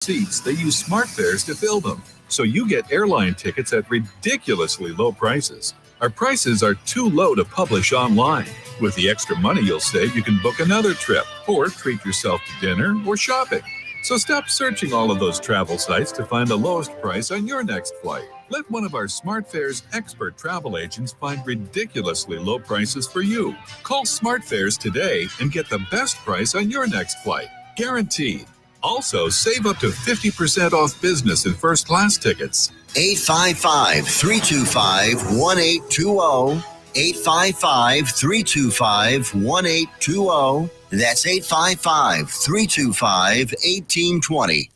seats, they use SmartFares to fill them. So you get airline tickets at ridiculously low prices. Our prices are too low to publish online. With the extra money you'll save, you can book another trip or treat yourself to dinner or shopping. So stop searching all of those travel sites to find the lowest price on your next flight. Let one of our SmartFares expert travel agents find ridiculously low prices for you. Call SmartFares today and get the best price on your next flight. Guaranteed. Also, save up to 50% off business and first class tickets. 855-325-1820. 855-325-1820. That's 855-325-1820.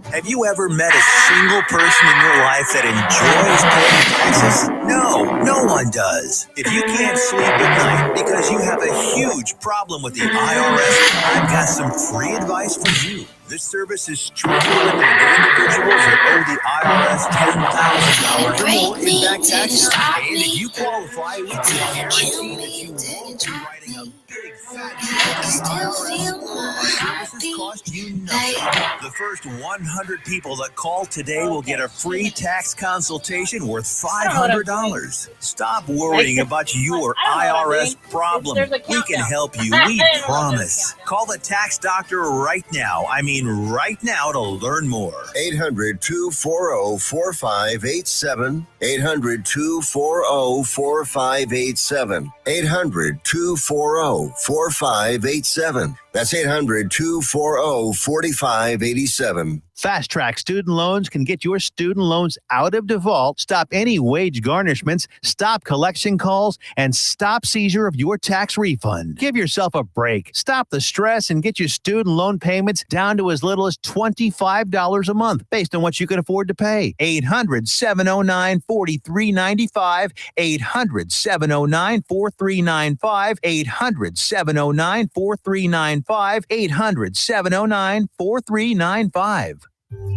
Have you ever met a single person in your life that enjoys paying taxes? No one does. If you can't sleep at night because you have a huge problem with the IRS, I've got some free advice for you. This service is strictly limited to individuals that owe the IRS $10,000 or more in back taxes. And if you qualify, we can guarantee that you won't be writing a big fat check to the IRS. Our services cost you nothing. The first 100 people that call today will get a free tax consultation worth $500. Stop worrying about your IRS problem. We can help you. We promise. Call the tax doctor right now. Right now to learn more. 800-240-4587. 800-240-4587. 800-240-4587. That's 800-240-4587. Fast Track Student Loans can get your student loans out of default, stop any wage garnishments, stop collection calls, and stop seizure of your tax refund. Give yourself a break. Stop the stress and get your student loan payments down to as little as $25 a month based on what you can afford to pay. 800-709-4395. 800-709-4395. 800-709-4395. 800-709-4395.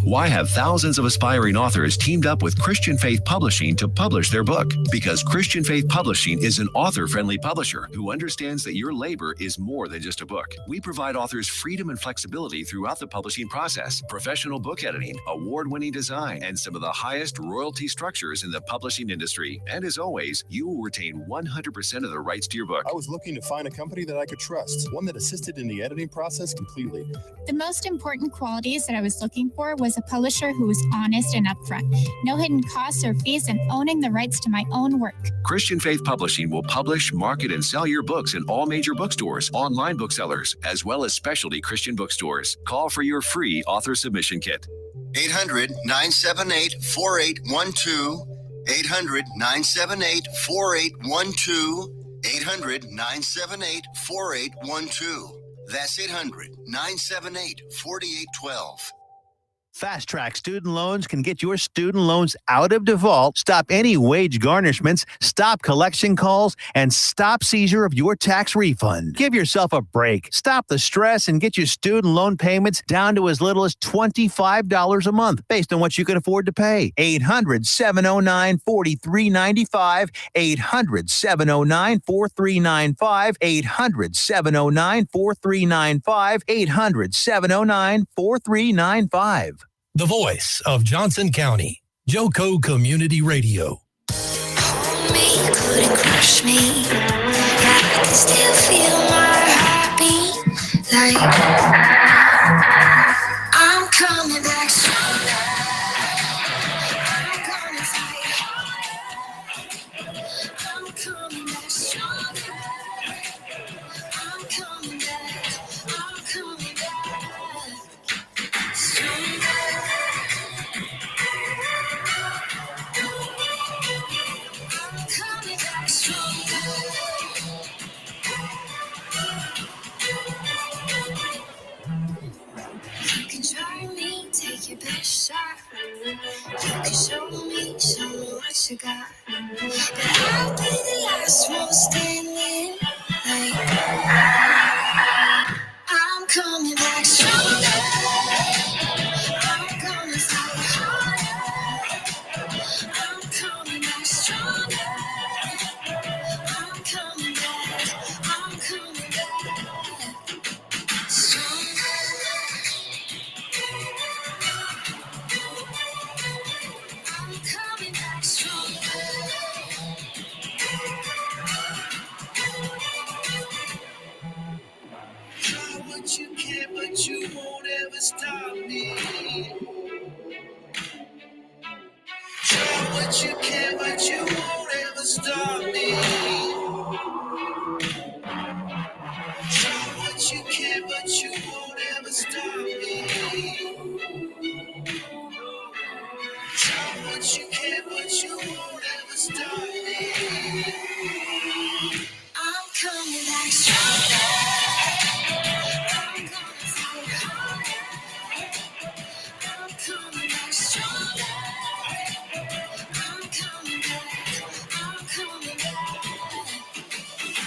Why have thousands of aspiring authors teamed up with Christian Faith Publishing to publish their book? Because Christian Faith Publishing is an author-friendly publisher who understands that your labor is more than just a book. We provide authors freedom and flexibility throughout the publishing process, professional book editing, award-winning design, and some of the highest royalty structures in the publishing industry. And as always, you will retain 100% of the rights to your book. I was looking to find a company that I could trust, one that assisted in the editing process completely. The most important qualities that I was looking for was a publisher who was honest and upfront, no hidden costs or fees, and owning the rights to my own work. Christian Faith Publishing will publish, market, and sell your books in all major bookstores, online booksellers, as well as specialty Christian bookstores. Call for your free author submission kit. 800-978-4812. 800-978-4812. 800-978-4812. That's 800-978-4812. Fast Track Student Loans can get your student loans out of default, stop any wage garnishments, stop collection calls, and stop seizure of your tax refund. Give yourself a break. Stop the stress and get your student loan payments down to as little as $25 a month based on what you can afford to pay. 800-709-4395. 800-709-4395. 800-709-4395. 800-709-4395. The voice of Johnson County, JOCO Community Radio. Hold me, couldn't crush me. I can still feel my heartbeat. Like I'm coming back stronger. I'm gonna fight harder. I'm coming back stronger. I'm coming back. I'm coming back stronger. Coming back stronger. You can try me, take your best shot. You can show me what you got. But I'll be the last one standing. Like I'm coming back stronger. I'm gonna fight harder. I'm coming back stronger. I'm coming back. I'm coming back stronger. me. Try what you can, but you won't ever stop me. Try what you can, but you won't ever stop me. Try what you can, but you won't ever stop me. I'm coming back stronger. I'm gonna fight harder. I'm coming back stronger. I'm coming back. I'm coming back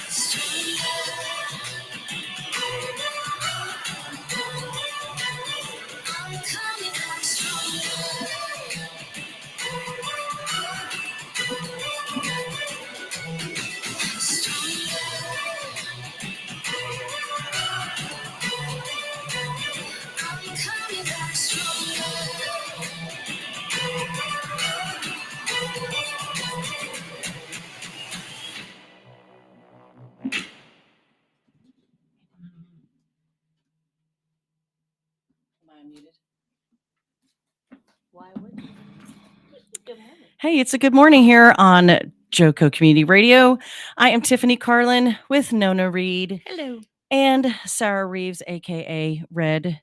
stronger. I'm coming back stronger. Hey, it's a good morning here on JOCO Community Radio. I am Tiffany Carlen with Nona Reed. Hello. And Sarah Reeves, aka Red,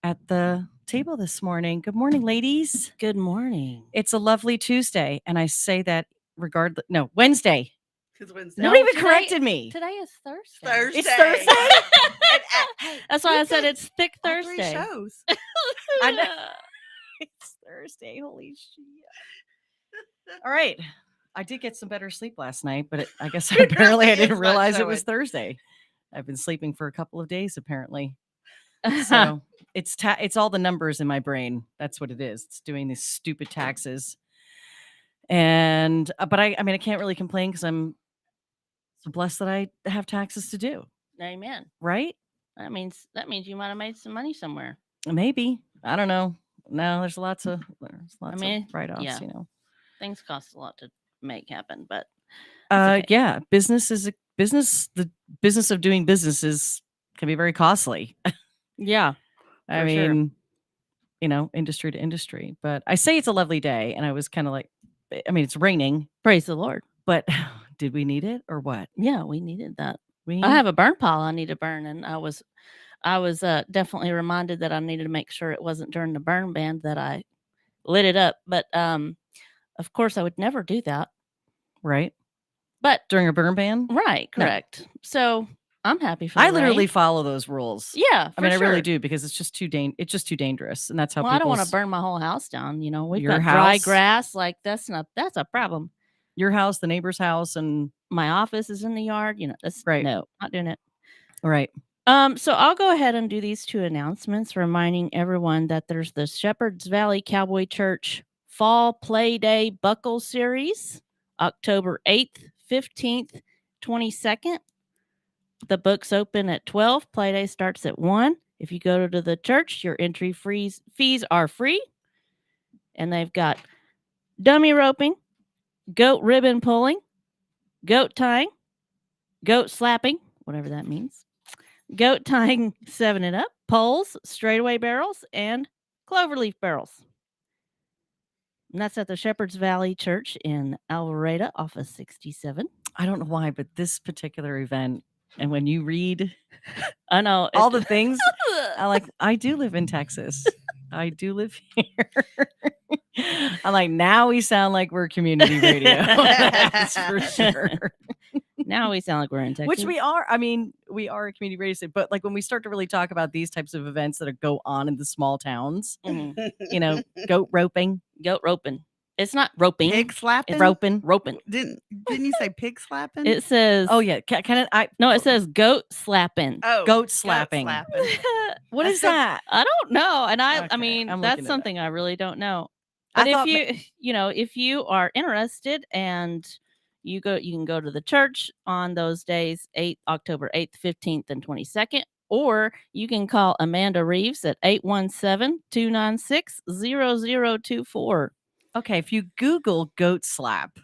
at the table this morning. Good morning, ladies. Good morning. It's a lovely Tuesday, and I say that regardless. No, Wednesday. Because Wednesday. Nobody even corrected me. Today is Thursday. It's Thursday. That's why I said it's thick Thursday. Shows. I know. It's Thursday. Holy shit. All right. I did get some better sleep last night, but I guess apparently I didn't realize it was Thursday. I've been sleeping for a couple of days, apparently. So it's all the numbers in my brain. That's what it is. It's doing these stupid taxes. And, but I mean, I can't really complain because I'm so blessed that I have taxes to do. Amen. Right? That means you might have made some money somewhere. Maybe. I don't know. No, there's lots of write-offs, yeah. you know. Things cost a lot to make happen, but okay. Yeah, business is a business. The business of doing business can be very costly. Yeah, I mean, you know, industry to industry. But I say it's a lovely day, and I was kind of like, I mean, it's raining. Praise the Lord. But did we need it or what? Yeah, we needed that. I have a burn pile I need to burn, and I was definitely reminded that I needed to make sure it wasn't during the burn ban that I lit it up. But of course, I would never do that. Right. But during a burn ban? Right. Correct. No. So I'm happy for I literally follow those rules. Yeah. I mean, I really do because it's just too dangerous. And that's how I don't want to burn my whole house down. You know, we've got dry grass. Like that's a problem. Your house, the neighbor's house, and my office is in the yard. You know, that's right. No, not doing it. All right. So I'll go ahead and do these two announcements, reminding everyone that there's the Shepherd's Valley Cowboy Church Fall Play Day Buckle Series, October 8th, 15th, 22nd. The books open at 12. Play Day starts at 1. If you go to the church, your entry fees are free. And they've got dummy roping, goat ribbon pulling, goat tying, goat slapping, whatever that means, goat tying 7 and up, poles, straightaway barrels, and cloverleaf barrels. And that's at the Shepherd's Valley Church in Alvarado, off of 67. I don't know why, but this particular event, and when you read I know all the things, I do live in Texas. I do live here. I'm like, now we sound like we're community radio. That's for sure. Now we sound like we're in Texas. Which we are. I mean, we are a community radio station, but like when we start to really talk about these types of events that go on in the small towns, you know, goat roping. It's not roping. Pig slapping? It's roping. Didn't you say pig slapping? It says. Oh yeah. No, it says goat slapping. Oh, goat slapping. What is that? I don't know. And Okay, I mean, that's something I really don't know. I But thought if you are interested and you can go to the church on those days, October 8th, 15th, and 22nd, or you can call Amanda Reeves at 817-296-0024. Okay, if you Google goat slap.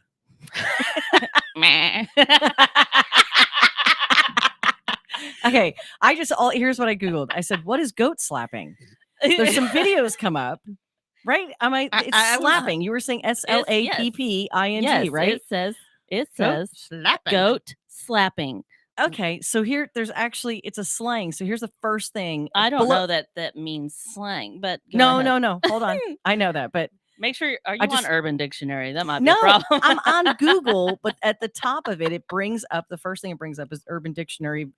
Okay, here's what I Googled. I said, what is goat slapping? There's some videos come up, right? It's slapping. You were saying SLAPPING, Yes, right? It says slapping. goat slapping. Okay, so it's a slang. So here's the first thing. I don't know that means slang, but go ahead. No. Hold on. I know that, but make sure are you on Urban Dictionary? That might be no. a problem. I'm on Google, but at the top of it brings up the first thing it brings up is Urban Dictionary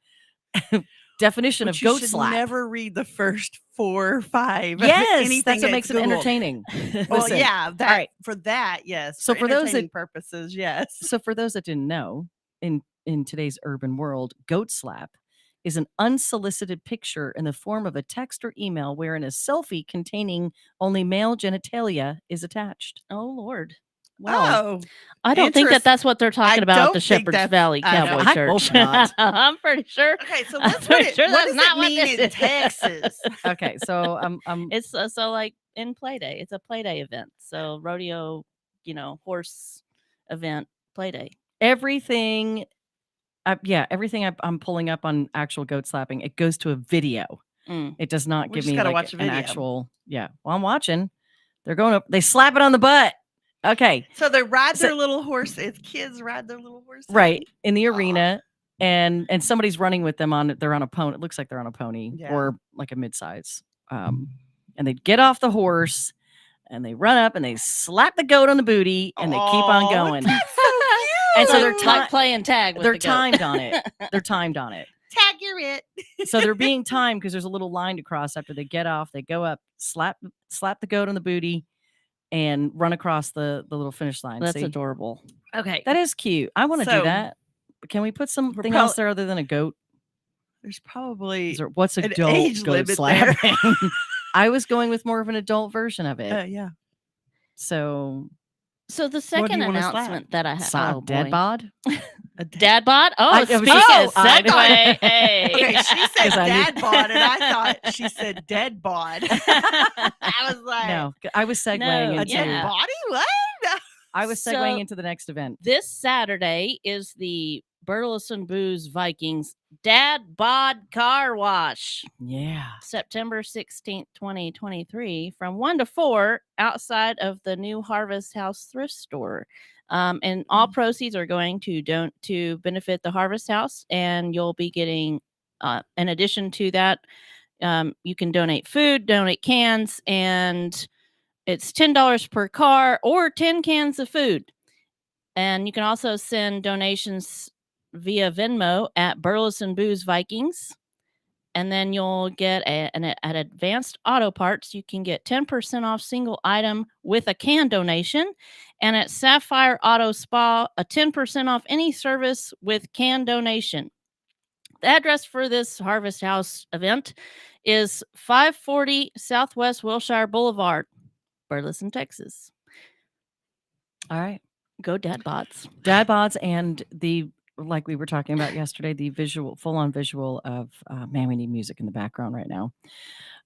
definition of goat slap. Never read the first 4 or 5. Yes, that's what makes it entertaining. Well, yeah, that all right. For that, yes. So for those that purposes, yes. So for those that didn't know, in today's urban world, goat slap is an unsolicited picture in the form of a text or email wherein a selfie containing only male genitalia is attached. Oh Lord. Well, Oh, I don't think that's what they're talking about at the Shepherd's Valley Cowboy I Church. hope not. I'm pretty sure. Okay, so I'm let's pretty sure what that's does not it what mean this in is. Texas? Okay, so It's so like in Playday. It's a Playday event. So rodeo, horse event Playday. everything I'm pulling up on actual goat slapping, it goes to a video. It does not We give just me gotta like watch a an video. actual. Yeah, well, I'm watching. They're going up. They slap it on the butt. Okay, So they ride their little horse. It's kids ride their little horse. right in the arena, and somebody's running with them on. They're on a pony. It looks like they're on a pony or like a midsize. And they get off the horse, and they run up and they slap the goat on the booty, and they keep on going. That's so cute. And so they're like playing tag with They're the goat. timed on it. They're timed on it. Tag, you're it. So they're being timed because there's a little line to cross after they get off. They go up, slap the goat on the booty, and run across the little finish line. That's See? adorable. Okay, that is cute. I want to do that. But can we put something else there other than a goat? There's probably What's an adult age goat limit slapping? I was going with more of an adult version of it. yeah. So the What do second you wanna announcement that I have. dead bod. Dad bod? Oh, I was speaking just- of segue. Hey. Okay, she said 'Cause I dad bod, and I thought she said dead bod. I was like, No, I was segueing No, into. a dead body? What? I was So- segueing into the next event. This Saturday is the Burleson Booze Vikings Dad Bod Car Wash. Yeah. September 16th, 2023, from 1 to 4 outside of the new Harvest House thrift store. And all proceeds are going to benefit the Harvest House, and you'll be getting, in addition to that, you can donate food, donate cans, and it's $10 per car or 10 cans of food. And you can also send donations via Venmo at Burleson Booze Vikings. And then you'll get at Advanced Auto Parts, you can get 10% off single item with a can donation. And at Sapphire Auto Spa, a 10% off any service with can donation. The address for this Harvest House event is 540 Southwest Wilshire Boulevard, Burleson, Texas. All right. Go Dad Bods. Dad bods and like we were talking about yesterday, the full-on visual of, man, we need music in the background right now,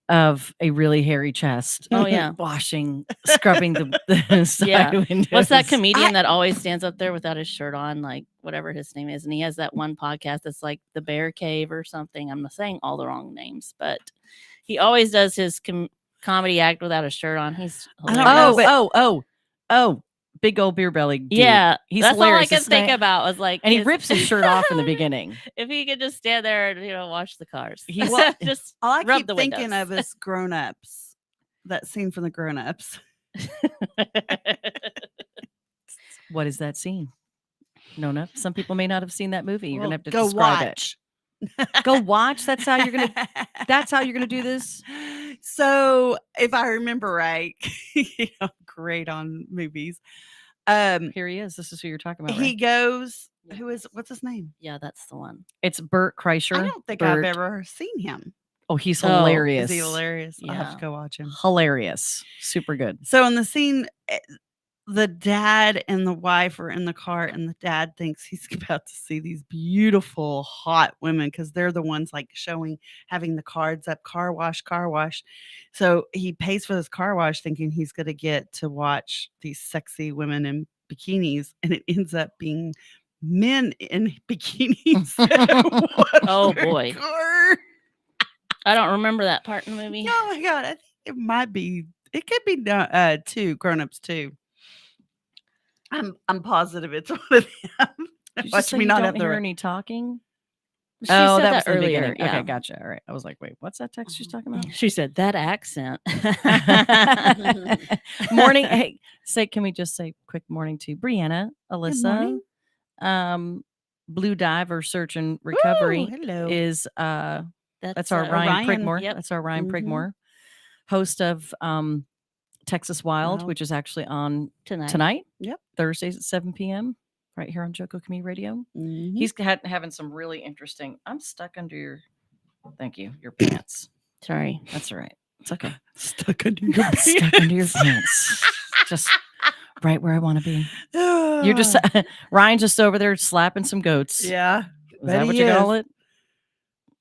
of a really hairy chest. Oh, yeah. Washing, scrubbing the side windows. What's that comedian that always stands up there without his shirt on, like whatever his name is? And he has that one podcast that's like the Bear Cave or something. I'm saying all the wrong names, but he always does his comedy act without a shirt on. He's hilarious. Big old beer belly dude. Yeah, he's that's hilarious. all I could think about was like, and he rips his shirt off in the beginning. If he could just stand there and watch the cars, He's just all I rub keep the thinking windows. of is Grown Ups. That scene from the Grown Ups. What is that scene? Nona, some people may not have seen that movie. You're Well, gonna have to go describe watch. it. Go watch. That's how you're gonna. That's how you're gonna do this. So, if I remember right, great on movies. Here he is. This is who you're talking about. He Right? goes. What's his name? Yeah, that's the one. It's Bert Kreischer. I don't think Bert. I've ever seen him. Oh, he's hilarious. Is he hilarious? I'll have Yeah. to go watch him. Hilarious. Super good. So in the scene, the dad and the wife are in the car, and the dad thinks he's about to see these beautiful, hot women because they're the ones like having the cards up, car wash. So he pays for this car wash thinking he's going to get to watch these sexy women in bikinis, and it ends up being men in bikinis. Oh boy. I don't remember that part in the movie. Oh my God. I think It might be. It could be two grown-ups too. I'm positive it's one of them. Did you Watch just say me you not don't have the hear right. any talking? She said that that was in the earlier. beginning. Yeah. Okay, gotcha. All right. I was like, wait, what's that text she's talking about? She said that accent. Morning. Hey, can we just say quick morning to Brianna, Alyssa, morning. Blue Diver Search and Recovery hello. is that's our Ryan Ryan. Prigmore. Yep. That's our Ryan Mhm. Prigmore, host of Texas Wild, which is actually on tonight. Yep. Thursdays at 7 p.m. right here on JOCO Community Radio. Mhm. He's having some really interesting. I'm stuck under your. Thank you. Your pants. Sorry. That's all right. It's okay. Stuck under your pants. Stuck under your pants. Just right where I want to be. You're just Ryan's just over there slapping some goats. Yeah. Is that what you call it?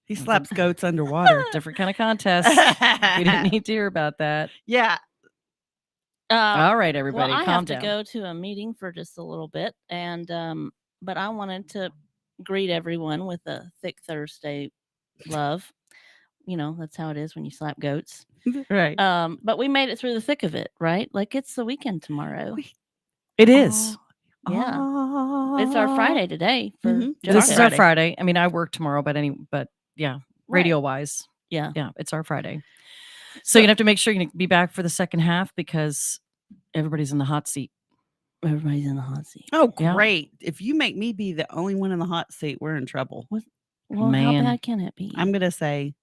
He slaps goats underwater. Different kind of contest. You didn't need to hear about that. Yeah. All right, everybody, well, I calm have down. to go to a meeting for just a little bit, and but I wanted to greet everyone with a thick Thursday love. You know, that's how it is when you slap goats. Right. But we made it through the thick of it, right? Like it's the weekend tomorrow. It is. Yeah. It's our Friday today. For Mhm. This is our Friday. I mean, I work tomorrow, but yeah, Right. radio wise, Yeah. it's our Friday. So you have to make sure you can be back for the second half because everybody's in the hot seat. Everybody's in the hot seat. Oh, Yeah. great. If you make me be the only one in the hot seat, we're in trouble. Well, Man. how bad can it be? I'm going to say,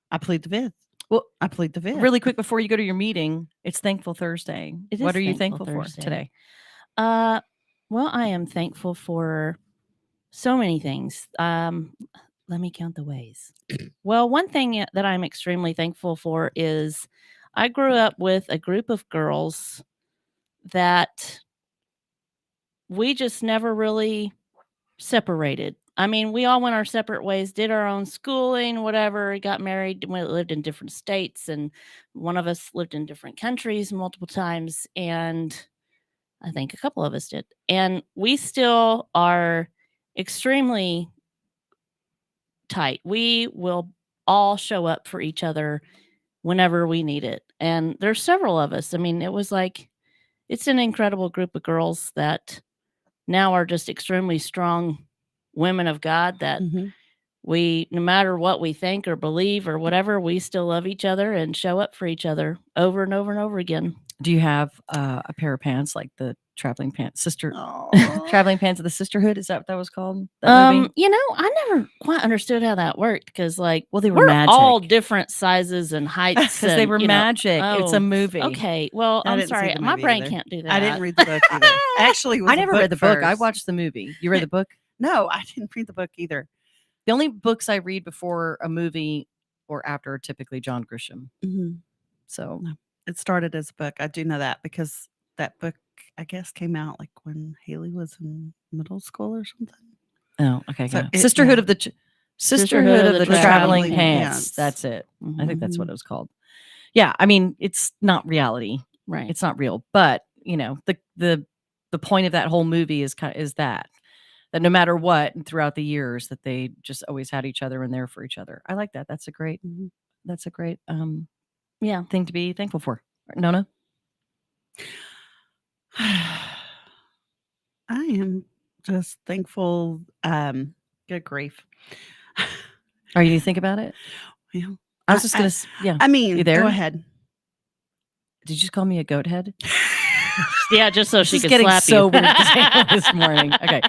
I plead the fifth. Well, I plead the fifth. really quick before you go to your meeting, it's Thankful Thursday. It What is are you Thankful thankful Thursday. for today? Well, I am thankful for so many things. Let me count the ways. Well, one thing that I'm extremely thankful for is I grew up with a group of girls that we just never really separated. I mean, we all went our separate ways, did our own schooling, whatever, got married, we lived in different states, and one of us lived in different countries multiple times, and I think a couple of us did. And we still are extremely tight. We will all show up for each other whenever we need it. And there's several of us. I mean, it's an incredible group of girls that now are just extremely strong women of God that we, no matter what we think or believe or whatever, we still love each other and show up for each other over and over and over again. Do you have a pair of pants like the traveling pants, traveling pants of the sisterhood? Is that what that was called? That movie? You know, I never quite understood how that worked because, like, they were we're magic. all different sizes and heights Because they and, were you know, magic. It's a movie. Okay, well, I I'm didn't see sorry, the my movie brain either. can't do that. I didn't read the book either. Actually, it was I never read the book. I first. watched the movie. You read the book? No, I didn't read the book either. The only books I read before a movie or after are typically John Grisham. Mm-hmm. So it started as a book. I do know that because that book, I guess, came out like when Haley was in middle school or something. Oh, okay. So Yeah. it- Sisterhood yeah. of the Sisterhood of the Traveling Traveling Pants. Pants. That's it. I think that's what Mhm. it was called. Yeah, I mean, it's not reality. Right. It's not real, but you know, the point of that whole movie is that no matter what, throughout the years, that they just always had each other and there for each other. I like that. That's a great Yeah. thing to be thankful for. Nona? I am just thankful. Good grief. Are you think about it? Yeah. I was just gonna. Yeah. I mean, you there? go ahead. Did you just call me a goat head? Yeah, just so This she is could getting slap so you. weird this morning. Okay.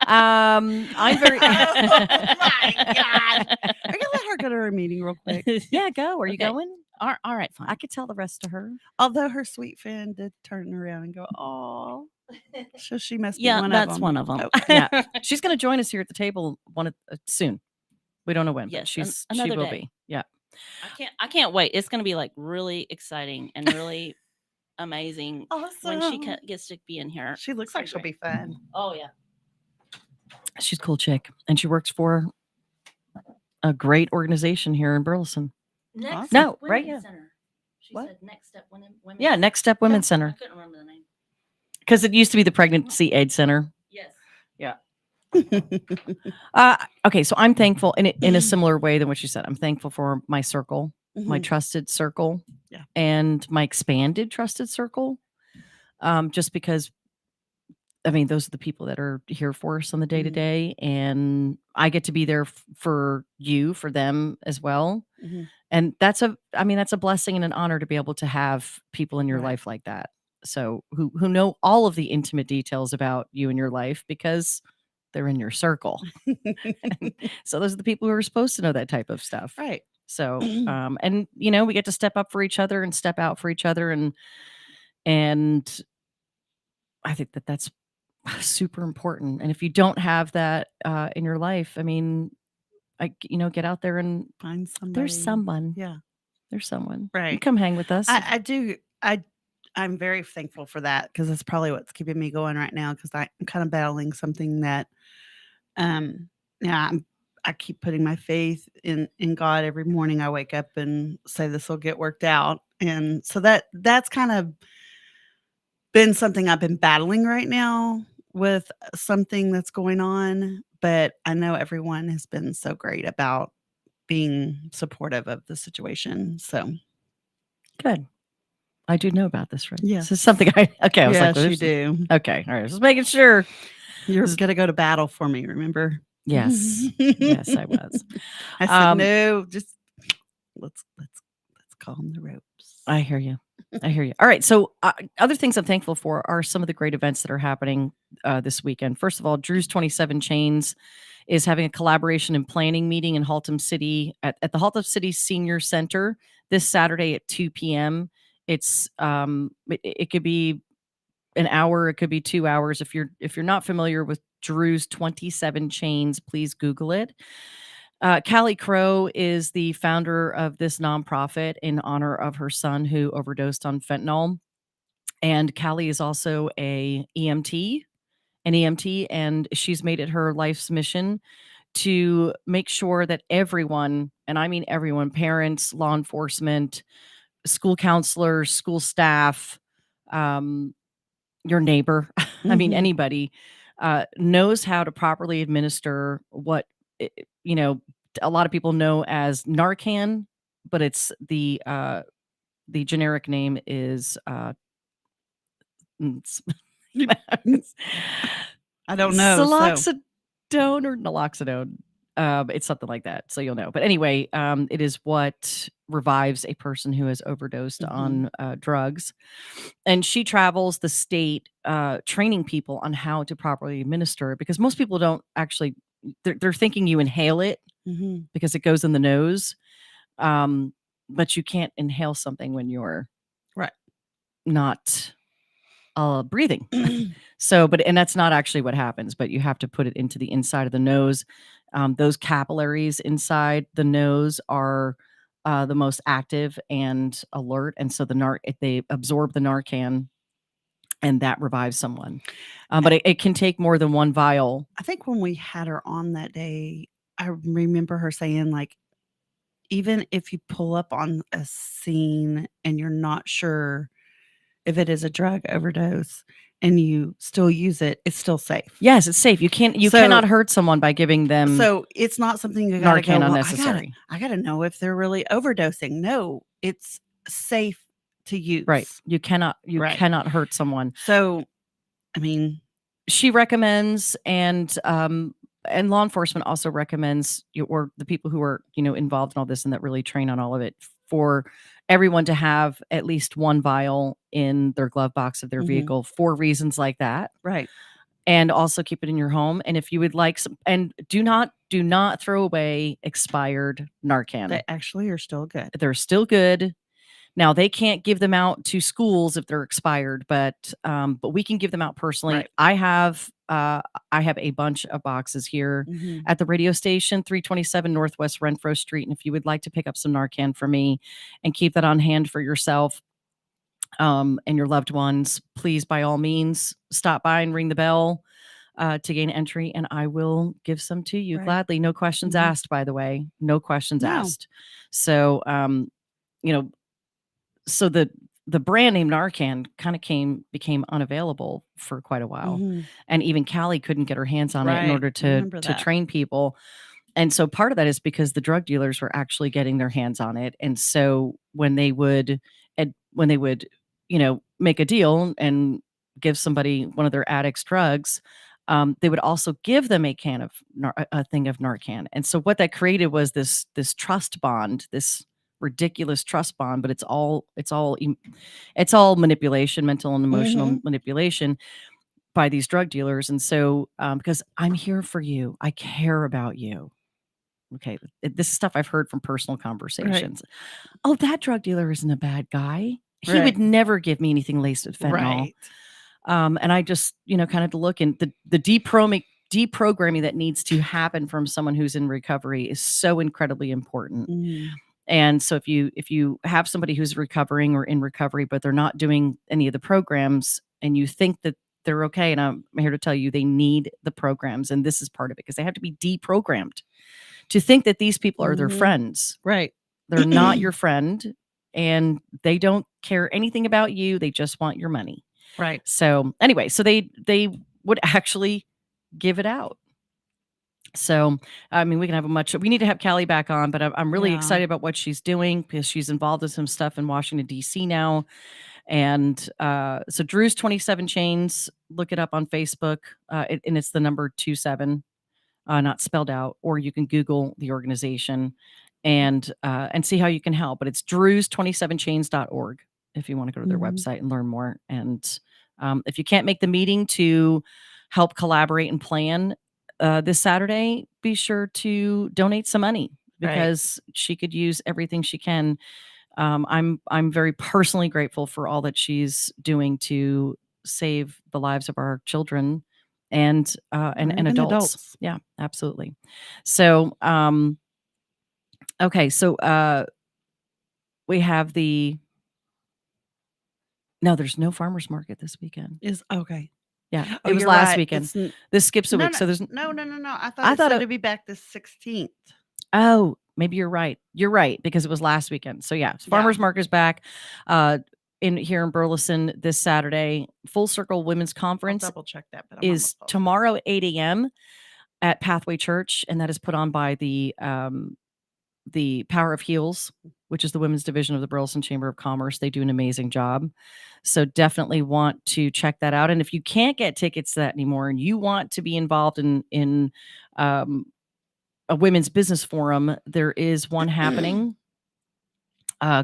I'm very. Oh my God. Are you gonna let her go to her meeting real quick? Yeah, go. Are you Okay. going? All right, fine. I could tell the rest to her. Although her sweet fan did turn around and go, "Oh," so she must be Yeah, one that's of them. one of them. Okay. Yeah, she's going to join us here at the table soon. We don't know when. Yes, but she another will day. be. Yeah. I can't wait. It's going to be like really exciting and really amazing when she Awesome. gets to be in here. She looks like she'll be fun. Oh yeah. She's a cool chick, and she works for a great organization here in Burleson. Next No, Step right, Women's yeah. Center. She What? said Next Step Women. Yeah, Next Step Women's I Center, couldn't remember the name. because it used to be the Pregnancy Aid Center. Yes. Yeah. Okay, so I'm thankful in a similar way than what you said. I'm thankful for my circle. my trusted circle, Yeah. and my expanded trusted circle. Just because, I mean, those are the people that are here for us on the day to day, and I get to be there for you, for them as well. And that's a blessing and an honor to be able to have people in your life like that. So who know all of the intimate details about you and your life because they're in your circle. So those are the people who are supposed to know that type of stuff. Right. So, and we get to step up for each other and step out for each other. And I think that that's super important. And if you don't have that in your life, I mean, get out there and find somebody. There's someone. Yeah. There's someone. You Right. come hang with us. I do. I'm very thankful for that because that's probably what's keeping me going right now because I'm kind of battling something that, I keep putting my faith in God every morning. I wake up and say this will get worked out, and so that's kind of been something I've been battling right now with something that's going on. But I know everyone has been so great about being supportive of the situation. So good. I do know about this, right? Yeah. This is something I was yes, like, you do. Okay. All right. Just making sure. You're gonna go to battle for me, remember? Yes. Yes, I was. I said, no, just let's calm the ropes. I hear you. I hear you. All right. So other things I'm thankful for are some of the great events that are happening this weekend. First of all, Drew's 27 Chains is having a collaboration and planning meeting in Haltom City at the Haltom City Senior Center this Saturday at 2 p.m. It's it could be an hour, it could be 2 hours. If you're not familiar with Drew's 27 Chains, please Google it. Callie Crow is the founder of this nonprofit in honor of her son who overdosed on fentanyl. And Callie is also an EMT, and she's made it her life's mission to make sure that everyone, and I mean everyone, parents, law enforcement, school counselors, school staff, your neighbor, I mean, anybody, knows how to properly administer what, a lot of people know as Narcan, but it's the generic name is, I don't know. Siloxidone or naloxone. It's something like that. So you'll know. But anyway, it is what revives a person who has overdosed on drugs. And she travels the state training people on how to properly administer it because most people don't actually, they're thinking you inhale it because it goes in the nose. But you can't inhale something when you're not breathing. And that's not actually what happens, but you have to put it into the inside of the nose. Those capillaries inside the nose are the most active and alert. And so they absorb the Narcan and that revives someone. But it can take more than one vial. I think when we had her on that day, I remember her saying, like, even if you pull up on a scene and you're not sure if it is a drug overdose and you still use it, it's still safe. Yes, it's safe. You cannot hurt someone by giving them. So it's not something you gotta Narcan go, unnecessary. I gotta know if they're really overdosing. No, it's safe to use. Right. You cannot hurt someone. So, I mean, she recommends, and law enforcement also recommends, or the people who are, involved in all this and that really train on all of it, for everyone to have at least one vial in their glove box of their vehicle for reasons like that. Right. And also keep it in your home. And if you would like some, and do not throw away expired Narcan. They actually are still good. They're still good. Now they can't give them out to schools if they're expired, but we can give them out personally. Right. I have a bunch of boxes here at the radio station, 327 Northwest Renfro Street. And if you would like to pick up some Narcan for me and keep that on hand for yourself and your loved ones, please, by all means, stop by and ring the bell to gain entry, and I will give some to you gladly. No questions asked, by the way. No questions asked. So, so the brand name Narcan kind of became unavailable for quite a while. And even Callie couldn't get her hands on it in order to train people. And so part of that is because the drug dealers were actually getting their hands on it. And so when they would, make a deal and give somebody one of their addicts drugs, they would also give them a can of a thing of Narcan. And so what that created was this trust bond, this ridiculous trust bond, but it's all manipulation, mental and emotional manipulation by these drug dealers. And so because I'm here for you, I care about you. Okay, this is stuff I've heard from personal conversations. Oh, that drug dealer isn't a bad guy. He would never give me anything laced with fentanyl. And I just, kind of look, and the deprogramming that needs to happen from someone who's in recovery is so incredibly important. And so if you have somebody who's recovering or in recovery, but they're not doing any of the programs, and you think that they're okay, and I'm here to tell you they need the programs, and this is part of it, because they have to be deprogrammed to think that these people are their friends. Right. They're not your friend, and they don't care anything about you. They just want your money. Right. So anyway, so they would actually give it out. So, I mean, we need to have Callie back on, but I'm really excited about what she's doing, because she's involved in some stuff in Washington, D.C. now. And so Drew's 27 Chains, look it up on Facebook, and it's the number 27. Not spelled out, or you can Google the organization and see how you can help. But it's drews27chains.org if you want to go to their website and learn more. And if you can't make the meeting to help collaborate and plan this Saturday, be sure to donate some money, because she could use everything she can. I'm very personally grateful for all that she's doing to save the lives of our children and adults. Yeah, absolutely. So, okay. So, we have there's no farmer's market this weekend. Okay. Yeah. It was last weekend. This skips a week. So there's no. I thought it'd be back the 16th. Oh, maybe you're right. You're right, because it was last weekend. So yeah, farmer's market is back. Here in Burleson this Saturday. Full Circle Women's Conference I'll double check that, but is tomorrow at 8 a.m. at Pathway Church, and that is put on by the Power of Heals, which is the women's division of the Burleson Chamber of Commerce. They do an amazing job. So definitely want to check that out. And if you can't get tickets to that anymore, and you want to be involved in a women's business forum, there is one happening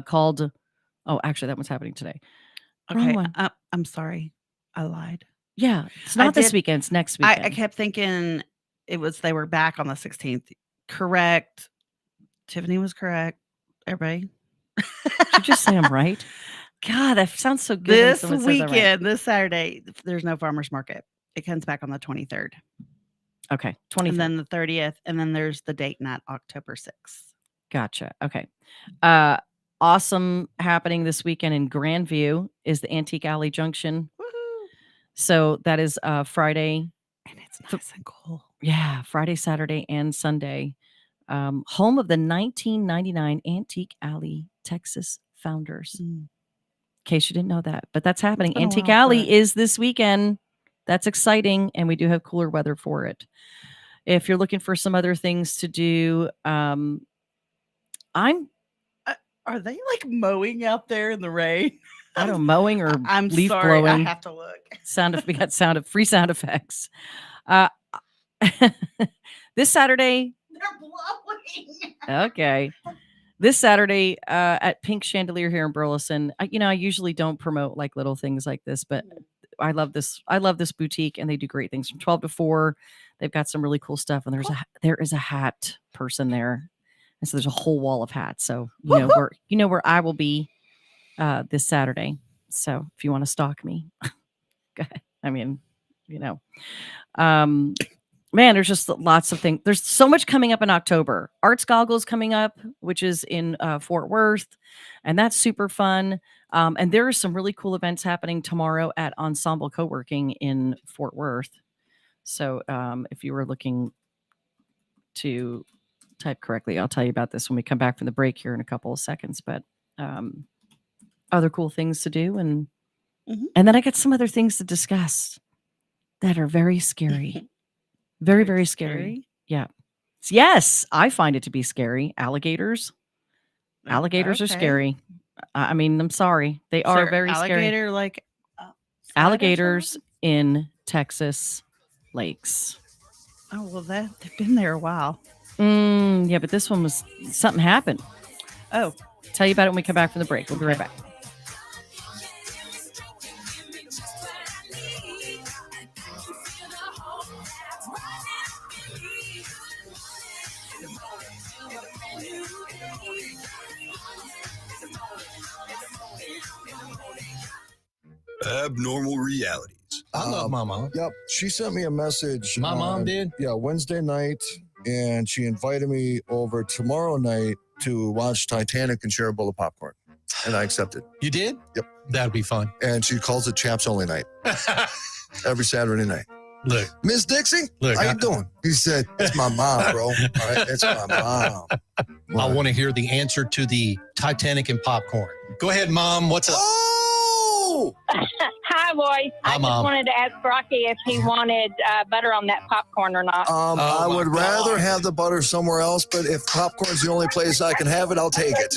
called. Oh, actually, that one's happening today. Okay, I'm sorry, I lied. Yeah, it's not this weekend. It's next weekend. I kept thinking they were back on the 16th. Correct. Tiffany was correct. Everybody. Did you just say I'm right? God, that sounds so good. This weekend, this Saturday, there's no farmer's market. It comes back on the 23rd. Okay, 23rd. And then the 30th, and then there's the date night, October 6th. Gotcha. Okay. Awesome happening this weekend in Grandview is the Antique Alley Junction. Woohoo! So that is Friday. And it's nice and cool. Yeah, Friday, Saturday, and Sunday. Home of the 1999 Antique Alley Texas founders. In case you didn't know that. But that's happening. Antique Alley is this weekend. That's exciting. And we do have cooler weather for it. If you're looking for some other things to do, Are they like mowing out there in the rain? I don't know, mowing or I'm leaf sorry, blowing. I have to look. We got free sound effects. This Saturday. They're blowing. Okay. This Saturday at Pink Chandelier here in Burleson. I usually don't promote like little things like this, but I love this. I love this boutique, and they do great things from 12 to 4. They've got some really cool stuff, and there is a hat person there. And so there's a whole wall of hats. So you know where I will be this Saturday. So if you want to stalk me, I mean, man, there's just lots of things. There's so much coming up in October. Arts Goggles coming up, which is in Fort Worth, and that's super fun. And there are some really cool events happening tomorrow at Ensemble Co-working in Fort Worth. So if you were looking to type correctly, I'll tell you about this when we come back from the break here in a couple of seconds. But other cool things to do, and then I got some other things to discuss that are very scary. Very, very scary. Yeah. Yes, I find it to be scary. Alligators. Alligators are Okay. scary. I mean, I'm sorry. They Is are there very scary. alligator like outside or Alligators something? in Texas lakes. Oh well, they've been there a while. Yeah, but this one was something happened. Oh, Tell you about it when we come back from the break. We'll be right back. Abnormal realities. I love my mom. Yep. She sent me a message. My mom did? Yeah, Wednesday night. And she invited me over tomorrow night to watch Titanic and share a bowl of popcorn. And I accepted. You did? Yep. That'd be fun. And she calls it Chaps Only Night. Every Saturday night. Look. Miss Dixie, Look, how you doing? He said, it's my mom, bro. All right, it's my mom. I want to hear the answer to the Titanic and popcorn. Go ahead, Mom. What's up? Oh! Hi, boys. I just Mom. wanted to ask Rocky if he wanted butter on that popcorn or not. I would rather have the butter somewhere else, but if popcorn's the only place I can have it, I'll take it.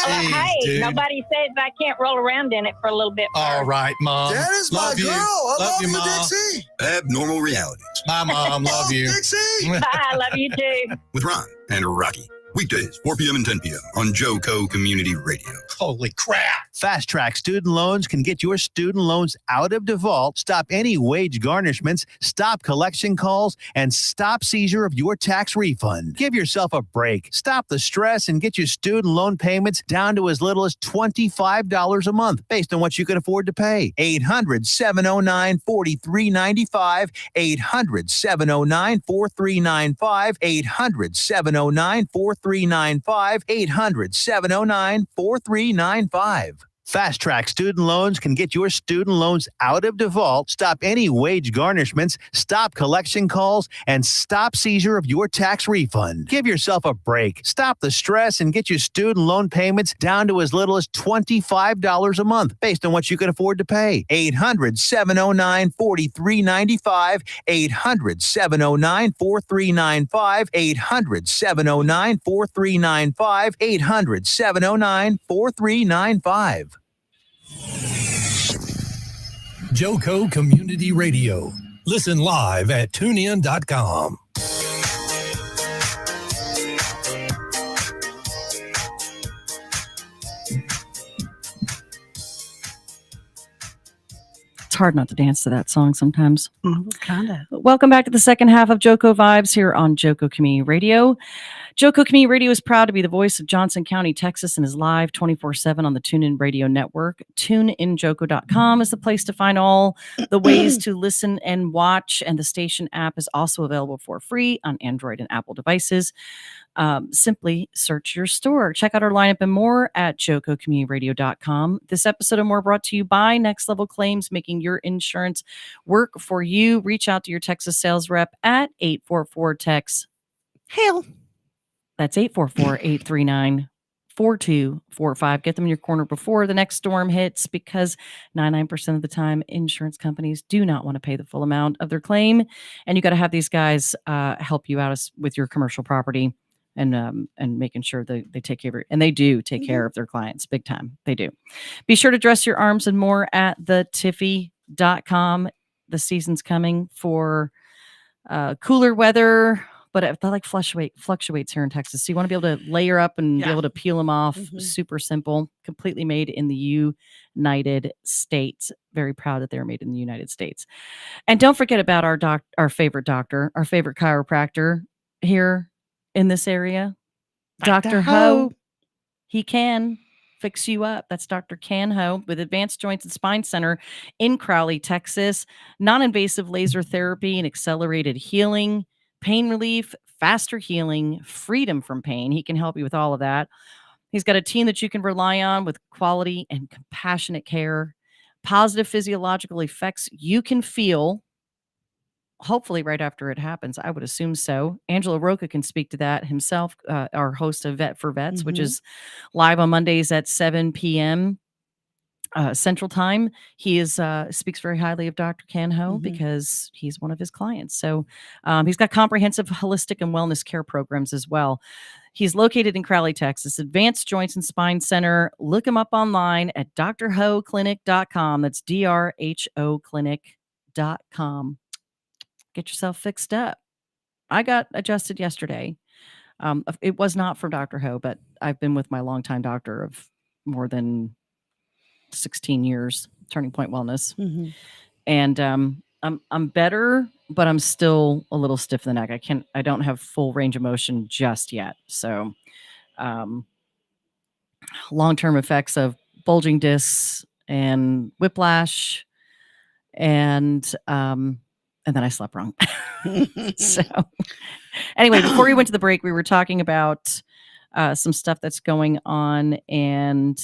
Hey, dude. nobody says I can't roll around in it for a little bit. All right, Mom. That is my Love you. girl. I love you, you, Mom. Dixie. Abnormal realities. My mom. Love you. Dixie. I love you too. With Ron and Rocky. Weekdays, 4 p.m. and 10 p.m. on JOCO Community Radio. Holy crap. Fast Track Student Loans can get your student loans out of default, stop any wage garnishments, stop collection calls, and stop seizure of your tax refund. Give yourself a break. Stop the stress and get your student loan payments down to as little as $25 a month based on what you can afford to pay. 800-709-4395. 800-709-4395. 800-709-4395. 800-709-4395. Fast Track Student Loans can get your student loans out of default, stop any wage garnishments, stop collection calls, and stop seizure of your tax refund. Give yourself a break. Stop the stress and get your student loan payments down to as little as $25 a month based on what you can afford to pay. 800-709-4395. 800-709-4395. 800-709-4395. 800-709-4395. JOCO Community Radio. Listen live at tunein.com. It's hard not to dance to that song sometimes. Kind of. Welcome back to the second half of JOCO Vibes here on JOCO Community Radio. JOCO Community Radio is proud to be the voice of Johnson County, Texas, and is live 24/7 on the TuneIn Radio Network. TuneInJOCO.com is the place to find all the ways to listen and watch, and the station app is also available for free on Android and Apple devices. Simply search your store. Check out our lineup and more at JOCOCommunityRadio.com. This episode and more brought to you by Next Level Claims, making your insurance work for you. Reach out to your Texas sales rep at 844-TEX-HAIL. That's 844-839-4245. Get them in your corner before the next storm hits, because 99% of the time, insurance companies do not want to pay the full amount of their claim. And you got to have these guys help you out with your commercial property and making sure they take care of it. And they do take care of their clients big time. They do. Be sure to dress your arms and more at thetiffy.com. The season's coming for cooler weather, but it like fluctuates here in Texas. So you want to be able to layer up and be able to peel them off. Super simple, completely made in the United States. Very proud that they're made in the United States. And don't forget about our favorite doctor, our favorite chiropractor here in this area, Dr. Ho. He can fix you up. That's Dr. Can Ho with Advanced Joints and Spine Center in Crowley, Texas. Non-invasive laser therapy and accelerated healing, pain relief, faster healing, freedom from pain. He can help you with all of that. He's got a team that you can rely on with quality and compassionate care, positive physiological effects you can feel, hopefully right after it happens. I would assume so. Angela Roca can speak to that himself, our host of Vet for Vets, which is live on Mondays at 7 p.m. Central Time. He is speaks very highly of Dr. Canho Mhm. because he's one of his clients. So he's got comprehensive holistic and wellness care programs as well. He's located in Crowley, Texas, Advanced Joints and Spine Center. Look him up online at drhoclinic.com. That's DRHO clinic.com. Get yourself fixed up. I got adjusted yesterday. It was not from Dr. Ho, but I've been with my longtime doctor of more than 16 years, Turning Point Wellness. Mhm. And I'm better, but I'm still a little stiff in the neck. I don't have full range of motion just yet. So long-term effects of bulging discs and whiplash, and then I slept wrong. So anyway, before we went to the break, we were talking about some stuff that's going on, and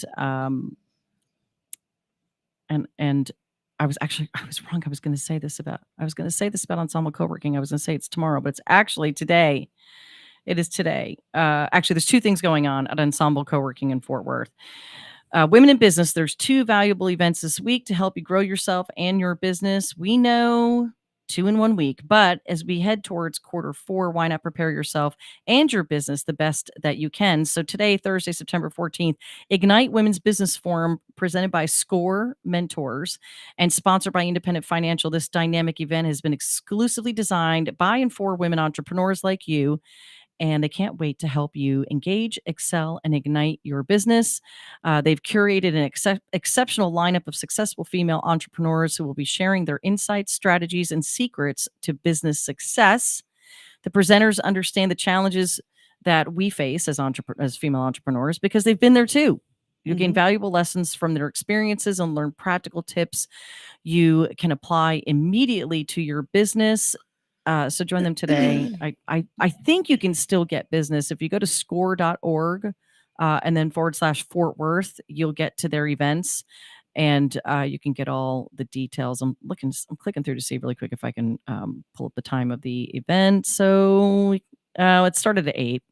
I was wrong. I was going to say this about Ensemble Co-working. I was going to say it's tomorrow, but it's actually today. It is today. Actually, there's two things going on at Ensemble Co-working in Fort Worth. Women in Business, there's 2 valuable events this week to help you grow yourself and your business. We know 2 in 1 week, but as we head towards Q4, why not prepare yourself and your business the best that you can? So today, Thursday, September 14th, Ignite Women's Business Forum presented by SCORE Mentors and sponsored by Independent Financial. This dynamic event has been exclusively designed by and for women entrepreneurs like you, and they can't wait to help you engage, excel, and ignite your business. They've curated an exceptional lineup of successful female entrepreneurs who will be sharing their insights, strategies, and secrets to business success. The presenters understand the challenges that we face as female entrepreneurs because they've been there too. You gain valuable lessons from their experiences and learn practical tips you can apply immediately to your business. So join them today. I think you can still get business if you go to score.org and then /Fort Worth. You'll get to their events, and you can get all the details. I'm clicking through to see really quick if I can pull up the time of the event. So it started at 8.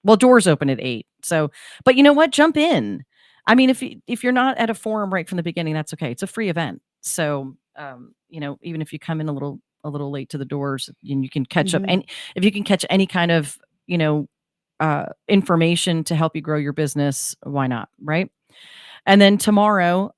Well, doors open at 8. So, but you know what? Jump in. I mean, if you're not at a forum right from the beginning, that's okay. It's a free event. So, even if you come in a little late to the doors, and you can catch up, and if you can catch any kind of information to help you grow your business, why not, right? And then tomorrow,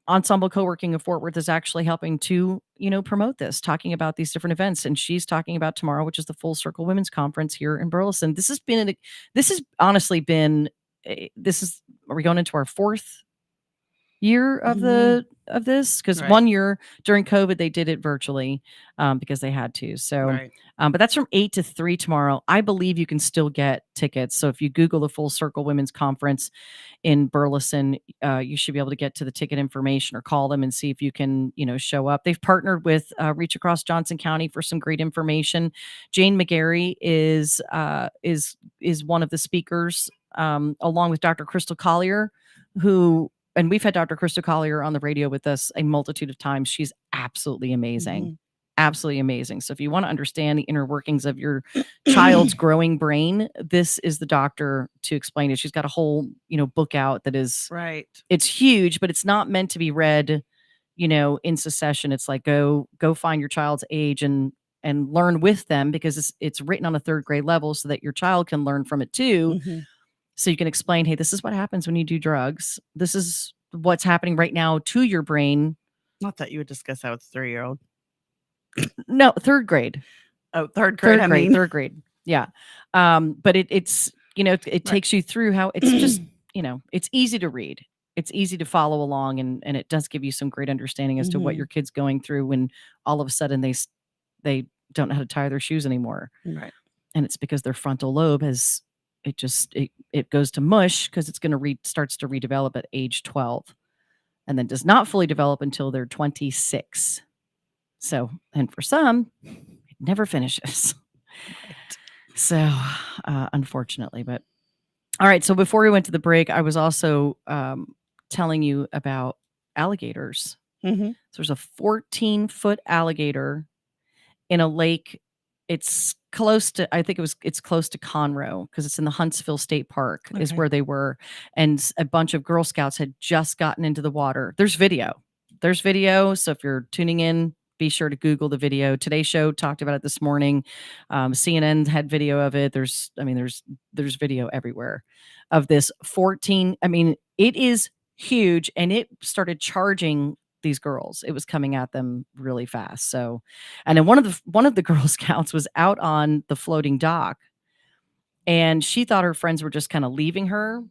Ensemble Co-working of Fort Worth is actually helping to promote this, talking about these different events, and she's talking about tomorrow, which is the Full Circle Women's Conference here in Burleson. This has honestly been are we going into our 4th year of this, because Right. 1 year during COVID they did it virtually because they had to. So Right. but that's from 8 to 3 tomorrow. I believe you can still get tickets. So if you Google the Full Circle Women's Conference in Burleson, you should be able to get to the ticket information or call them and see if you can show up. They've partnered with Reach Across Johnson County for some great information. Jane McGarry is one of the speakers, along with Dr. Crystal Collier, and we've had Dr. Crystal Collier on the radio with us a multitude of times. She's absolutely amazing. Absolutely amazing. So if you want to understand the inner workings of your child's growing brain, this is the doctor to explain it. She's got a whole, book out that is Right. It's huge, but it's not meant to be read, in succession. It's like go find your child's age and learn with them, because it's written on a 3rd grade level so that your child can learn from it too. So you can explain, hey, this is what happens when you do drugs. This is what's happening right now to your brain. Not that you would discuss that with a 3-year-old. No, 3rd grade. Oh, 3rd grade. Third grade. Yeah. But it's it takes you through how it's just, it's easy to read. It's easy to follow along, and it does give you some great understanding as to what your kid's going through when all of a sudden they don't know how to tie their shoes anymore. Right. And it's because their frontal lobe it goes to mush, because it's going to starts to redevelop at age 12, and then does not fully develop until they're 26. So, and for some, it never finishes. Right. So, unfortunately, but all right. So before we went to the break, I was also telling you about alligators. So there's a 14-foot alligator in a lake It's close to, I think it's close to Conroe because it's in the Huntsville State Park is Okay. where they were. And a bunch of Girl Scouts had just gotten into the water. There's video. So if you're tuning in, be sure to Google the video. Today's Show talked about it this morning. CNN had video of it. There's video everywhere of this 14. I mean, it is huge, and it started charging these girls. It was coming at them really fast. So, and then one of the Girl Scouts was out on the floating dock, and she thought her friends were just kind of leaving her.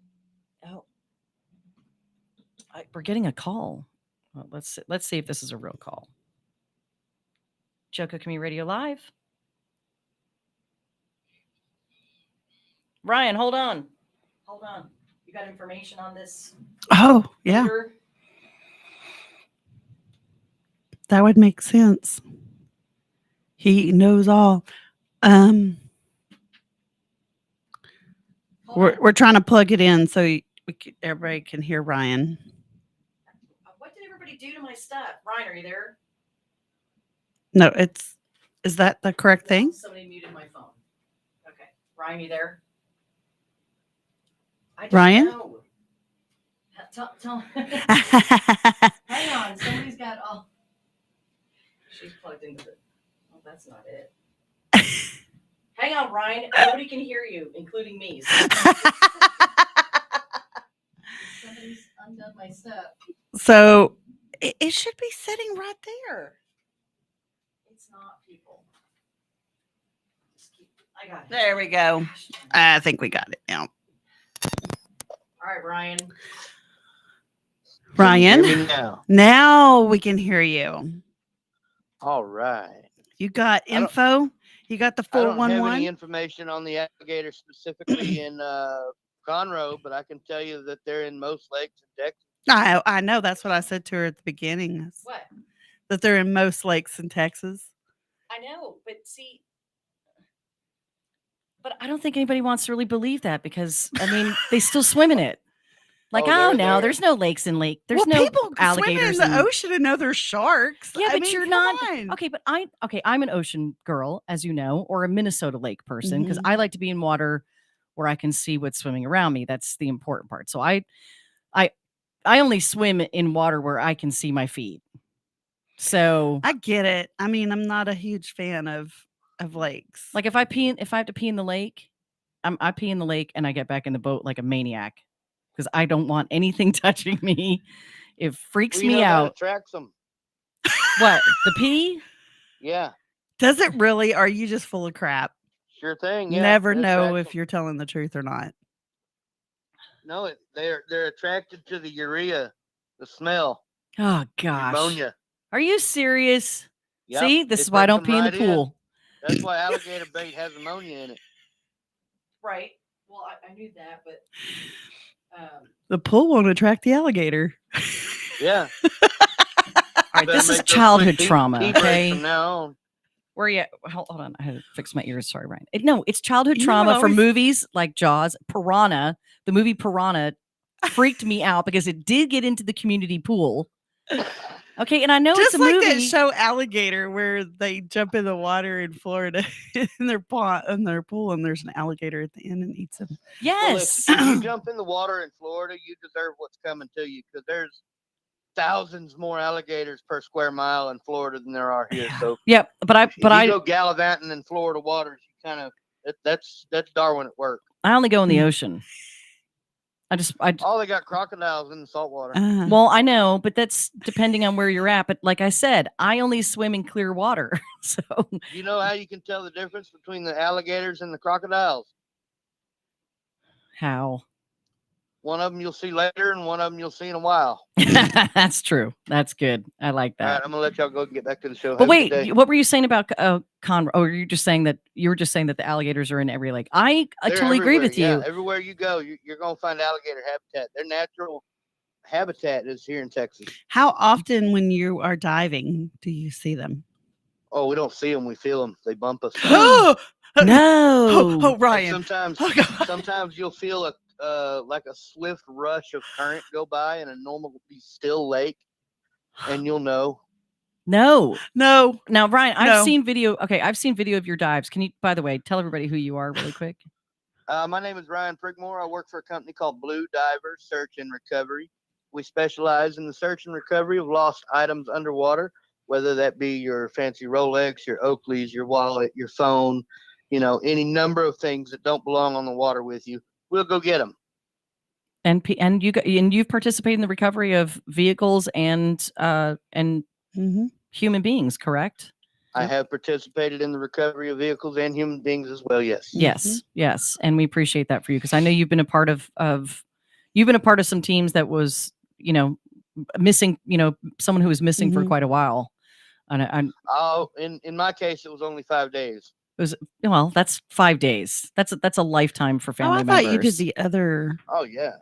Oh, we're getting a call. Well, let's see if this is a real call. JOCO Community Radio Live. Ryan, hold on. You got information on this? Oh, yeah. Leader? That would make sense. He knows all. We're trying to plug it in so everybody can hear Ryan. What did everybody do to my stuff? Ryan, are you there? No, is that the correct thing? Somebody muted my phone. Okay. Ryan, you there? I don't Ryan? know. Tell Hang on. Somebody's got all. She's plugged into it. Oh, that's not it. Hang on, Ryan. Nobody can hear you, including me. Somebody's undone my stuff. So it should be sitting right there. It's not, people. I got it. There we go. I think we got it now. All right, Ryan. Ryan, Can you hear me now we can hear you. All right. You got info? You got the I don't have any 411? information on the alligators specifically in Conroe, but I can tell you that they're in most lakes in Texas. I know. That's what I said to her at the beginning. What? That they're in most lakes in Texas. I know, but see, but I don't think anybody wants to really believe that because, I mean, they still swim in it. Like, there's no lakes in lake. There's no people alligators swim in the ocean and know there's sharks. Yeah, I but mean, you're come not. on. Okay, but I'm an ocean girl, as you know, or a Minnesota lake person because Mhm. I like to be in water where I can see what's swimming around me. That's the important part. So I only swim in water where I can see my feet. So I get it. I mean, I'm not a huge fan of lakes. like if I have to pee in the lake, I pee in the lake and I get back in the boat like a maniac because I don't want anything touching me. It freaks Well, you me know that out. attracts them. What? The pee? Yeah, Does it really? Or are you just full of crap? sure thing. Yeah, Never it know attracts if you're telling the truth or not. No, they're attracted to the urea, the smell, Oh gosh. ammonia. Are you serious? Yep, See, this it is why I brings don't pee them in the right pool. That's why alligator bait has ammonia in it. Right. Well, I knew that, but The pool won't attract the alligator. Yeah. all right, this is childhood trauma. Okay. From now on. Where you? Hold on, I had to fix my ears. Sorry, Ryan. No, it's childhood You know trauma what from always- movies like Jaws, Piranha. The movie Piranha freaked me out because it did get into the community pool. Okay, and I know Just it's a like movie. that show Alligator, where they jump in the water in Florida in their pool, and there's an alligator at the end and eats them. Well, Yes. if you jump in the water in Florida, you deserve what's coming to you because there's thousands more alligators per square mile in Florida than there are here. So Yep, but if you go gallivanting in Florida waters, you kind of that's Darwin at work. I only go in the ocean. Oh, they got crocodiles in the saltwater. Well, I know, but that's depending on where you're at. But like I said, I only swim in clear water. So You know how you can tell the difference between the alligators and the crocodiles? how? One of them you'll see later, and one of them you'll see in a while. That's true. That's good. I like All right, that. I'm gonna let y'all go and get back to the show. But Have a good wait, day. what were you saying about Conroe? Oh, you were just saying that the alligators are in every lake. I They're totally agree with everywhere, you. yeah. Everywhere you go, you're gonna find alligator habitat. Their natural habitat is here in Texas. How often, when you are diving, do you see them? Oh, we don't see them, we feel them. They bump us. No. And Ryan. sometimes you'll feel a like a swift rush of current go by in a normal still lake, and you'll know. No. No. Now, Brian, I've No. seen video. Okay, I've seen video of your dives. Can you, by the way, tell everybody who you are really quick? My name is Ryan Prigmore. I work for a company called Blue Diver Search and Recovery. We specialize in the search and recovery of lost items underwater, whether that be your fancy Rolex, your Oakleys, your wallet, your phone, any number of things that don't belong on the water with you. We'll go get them. And you've participated in the recovery of vehicles and human beings, correct? I have participated in the recovery of vehicles and human beings as well. Yes. Yes, and we appreciate that for you because I know you've been a part of some teams that was missing, someone who was missing for quite a while. And in my case, it was only 5 days. it was that's 5 days. That's a lifetime for family I members. thought you did the other. Oh yeah.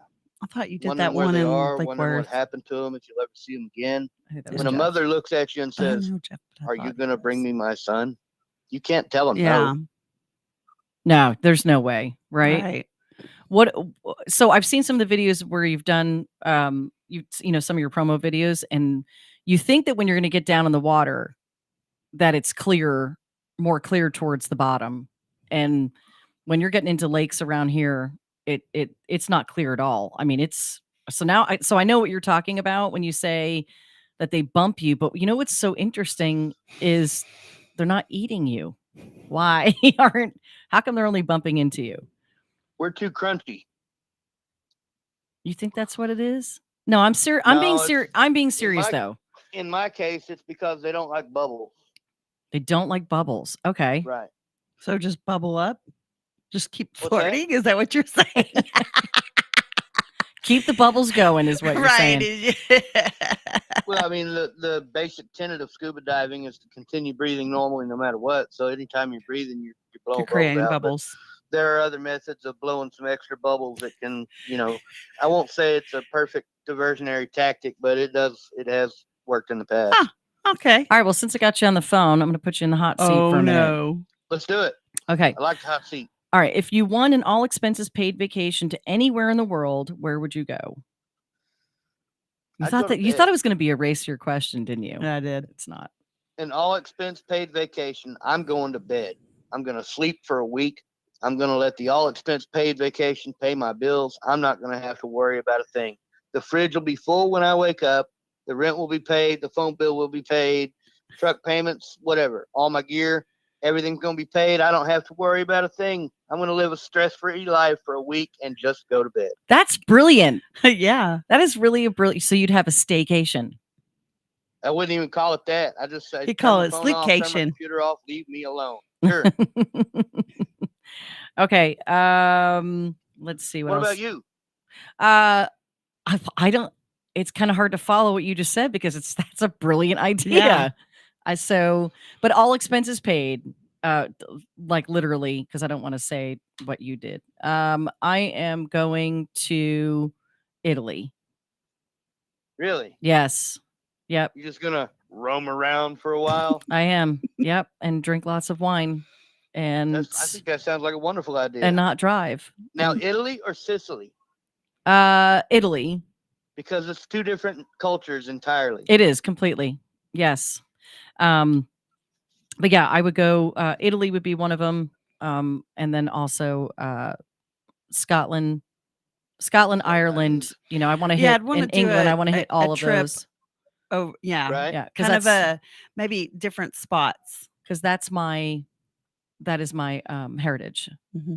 I thought you did Wondering that where one they in are, Lake wondering Worth. what happened to them, if you'll ever see them again. That When was a mother looks at you and says, "Are you going to bring me my son?" You can't tell them no. No, there's no way, right? Right. So I've seen some of the videos where you've done some of your promo videos, and you think that when you're going to get down in the water that it's more clear towards the bottom, and when you're getting into lakes around here, it's not clear at all. I mean, so I know what you're talking about when you say that they bump you, but what's so interesting is they're not eating you. Why how come they're only bumping into you? We're too crunchy. You think that's what it is? No, I'm serious. I'm being serious though. In my case, it's because they don't like bubbles. They don't like bubbles. Okay. Right. So just bubble up. Just keep What's that? flirting. Is that what you're saying? Keep the bubbles going is what you're saying. Well, I mean, the basic tenet of scuba diving is to continue breathing normally no matter what. So anytime you're breathing, you're blowing creating bubbles out. But there are other methods of blowing some extra bubbles that can, I won't say it's a perfect diversionary tactic, but it has worked in the past. Okay. All right. Well, since I got you on the phone, I'm going to put you in the hot seat for a minute. Let's do it. Okay. I like the hot seat. All right. If you won an all expenses paid vacation to anywhere in the world, where would you go? You thought it was going to be a racier question, didn't you? I did. It's not. An all expense paid vacation. I'm going to bed. I'm going to sleep for a week. I'm going to let the all expense paid vacation pay my bills. I'm not going to have to worry about a thing. The fridge will be full when I wake up. The rent will be paid. The phone bill will be paid. Truck payments, whatever. All my gear, everything's going to be paid. I don't have to worry about a thing. I'm going to live a stress-free life for a week and just go to bed. That's brilliant. Yeah. That is really a brilliant. So you'd have a staycation. I wouldn't even call it that. I just say, you call it turn my sleepcation. Computer off, leave me alone. Sure. Okay. Let's see what else. about you? I don't. It's kind of hard to follow what you just said because that's a brilliant idea. Yeah. But all expenses paid. Like literally, because I don't want to say what you did. I am going to Italy. Really? Yes. Yep. You're just gonna roam around for a while? I am. Yep. And drink lots of wine. And I think that sounds like a wonderful idea. And not drive. Now, Italy or Sicily? Italy. Because it's two different cultures entirely. It is completely. Yes. But yeah, I would go. Italy would be one of them, and then also Scotland, Ireland. I want to hit in England. I want to hit all of those. Oh yeah, right. Yeah, kind of maybe different spots because that is my heritage: